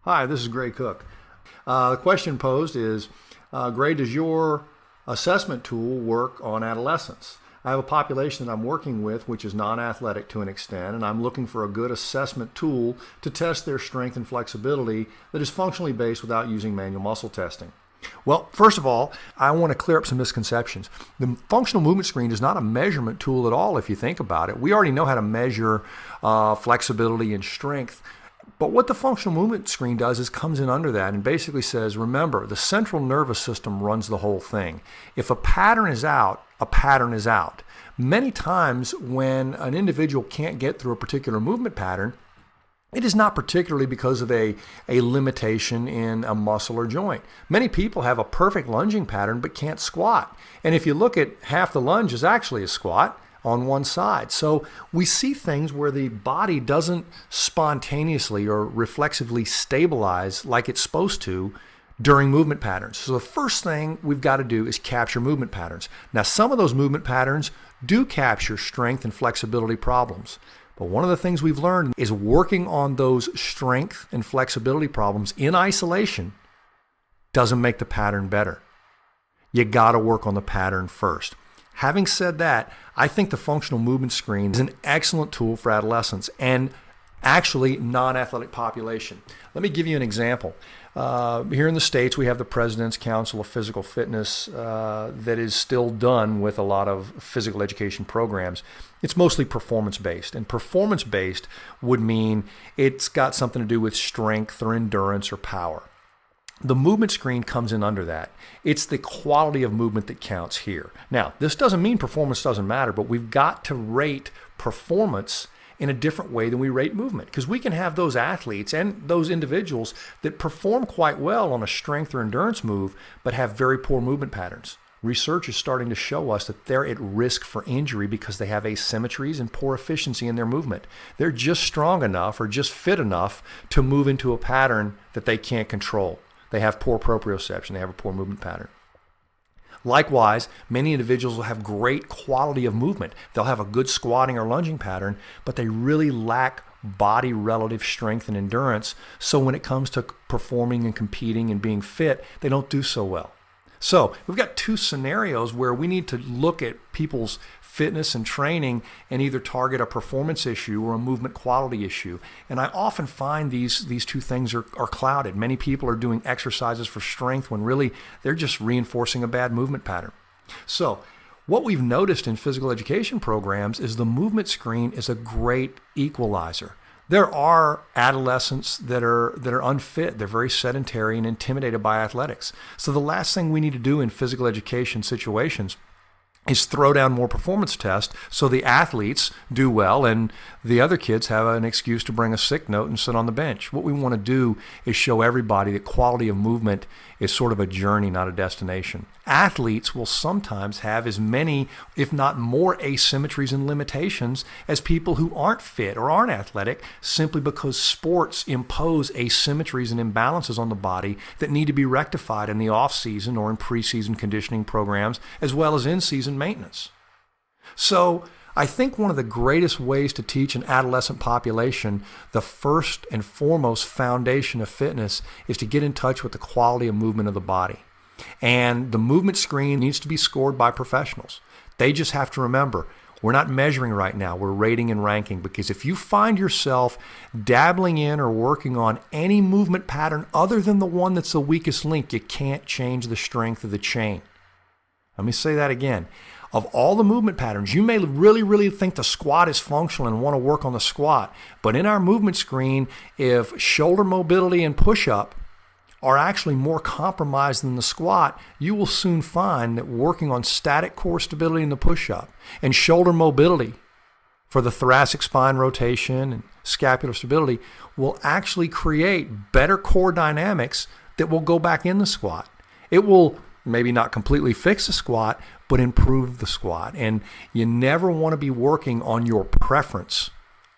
Hi, this is Gray Cook. The question posed is, Gray, does your assessment tool work on adolescents? I have a population that I'm working with which is non-athletic to an extent, and I'm looking for a good assessment tool to test their strength and flexibility that is functionally based without using manual muscle testing. Well, first of all, I want to clear up some misconceptions. The functional movement screen is not a measurement tool at all if you think about it. We already know how to measure flexibility and strength. But what the functional movement screen does is comes in under that and basically says, remember, the central nervous system runs the whole thing. If a pattern is out, a pattern is out. Many times when an individual can't get through a particular movement pattern, it is not particularly because of a limitation in a muscle or joint. Many people have a perfect lunging pattern but can't squat. And if you look at half the lunge is actually a squat on one side. So we see things where the body doesn't spontaneously or reflexively stabilize like it's supposed to during movement patterns. So the first thing we've got to do is capture movement patterns. Now, some of those movement patterns do capture strength and flexibility problems. But one of the things we've learned is working on those strength and flexibility problems in isolation doesn't make the pattern better. You got to work on the pattern first. Having said that, I think the functional movement screen is an excellent tool for adolescents and actually non-athletic population. Let me give you an example. Here in the States, we have the President's Council of Physical Fitness that is still done with a lot of physical education programs. It's mostly performance-based, and performance-based would mean it's got something to do with strength or endurance or power. The movement screen comes in under that. It's the quality of movement that counts here. Now, this doesn't mean performance doesn't matter, but we've got to rate performance in a different way than we rate movement, because we can have those athletes and those individuals that perform quite well on a strength or endurance move, but have very poor movement patterns. Research is starting to show us that they're at risk for injury because they have asymmetries and poor efficiency in their movement. They're just strong enough or just fit enough to move into a pattern that they can't control. They have poor proprioception. They have a poor movement pattern. Likewise, many individuals will have great quality of movement. They'll have a good squatting or lunging pattern, but they really lack body relative strength and endurance. So when it comes to performing and competing and being fit, they don't do so well. So we've got two scenarios where we need to look at people's fitness and training and either target a performance issue or a movement quality issue. And I often find these two things are clouded. Many people are doing exercises for strength when really they're just reinforcing a bad movement pattern. So what we've noticed in physical education programs is the movement screen is a great equalizer. There are adolescents that are unfit. They're very sedentary and intimidated by athletics. So the last thing we need to do in physical education situations is throw down more performance tests so the athletes do well and the other kids have an excuse to bring a sick note and sit on the bench. What we want to do is show everybody that quality of movement is sort of a journey, not a destination. Athletes will sometimes have as many, if not more, asymmetries and limitations as people who aren't fit or aren't athletic, simply because sports impose asymmetries and imbalances on the body that need to be rectified in the off-season or in preseason conditioning programs, as well as in-season maintenance. So I think one of the greatest ways to teach an adolescent population the first and foremost foundation of fitness is to get in touch with the quality of movement of the body. And the movement screen needs to be scored by professionals. They just have to remember, we're not measuring right now, we're rating and ranking, because if you find yourself dabbling in or working on any movement pattern other than the one that's the weakest link, you can't change the strength of the chain. Let me say that again. Of all the movement patterns, you may really think the squat is functional and want to work on the squat. But in our movement screen, if shoulder mobility and push-up are actually more compromised than the squat, you will soon find that working on static core stability in the push-up and shoulder mobility for the thoracic spine rotation and scapular stability will actually create better core dynamics that will go back in the squat. It will maybe not completely fix the squat, but improve the squat. And you never want to be working on your preference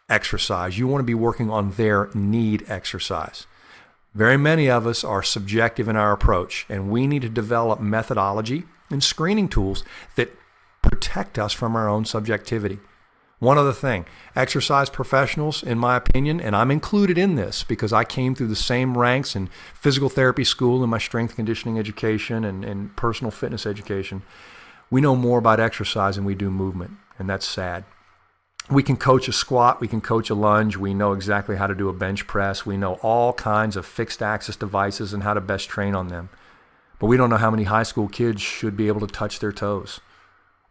exercise. You want to be working on their need exercise. Very many of us are subjective in our approach, and we need to develop methodology and screening tools that protect us from our own subjectivity. One other thing, exercise professionals, in my opinion, and I'm included in this because I came through the same ranks in physical therapy school and my strength conditioning education and personal fitness education. We know more about exercise than we do movement, and that's sad. We can coach a squat, we can coach a lunge, we know exactly how to do a bench press, we know all kinds of fixed access devices and how to best train on them. But we don't know how many high school kids should be able to touch their toes.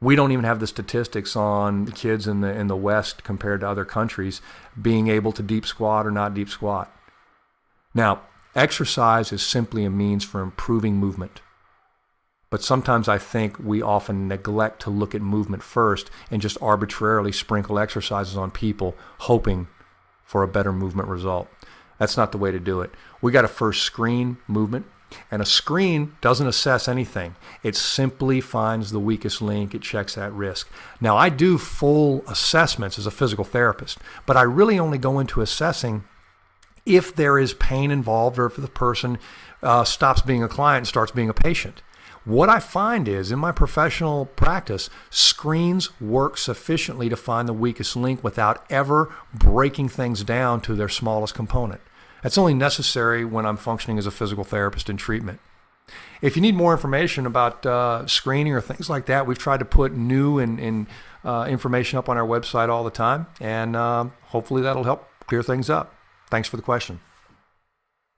We don't even have the statistics on the kids in the West compared to other countries being able to deep squat or not deep squat. Now, exercise is simply a means for improving movement. But sometimes I think we often neglect to look at movement first and just arbitrarily sprinkle exercises on people hoping for a better movement result. That's not the way to do it. We got to first screen movement. And a screen doesn't assess anything. It simply finds the weakest link. It checks that risk. Now, I do full assessments as a physical therapist, but I really only go into assessing if there is pain involved or if the person stops being a client and starts being a patient. What I find is, in my professional practice, screens work sufficiently to find the weakest link without ever breaking things down to their smallest component. That's only necessary when I'm functioning as a physical therapist in treatment. If you need more information about screening or things like that, we've tried to put new and information up on our website all the time, and hopefully that'll help clear things up. Thanks for the question.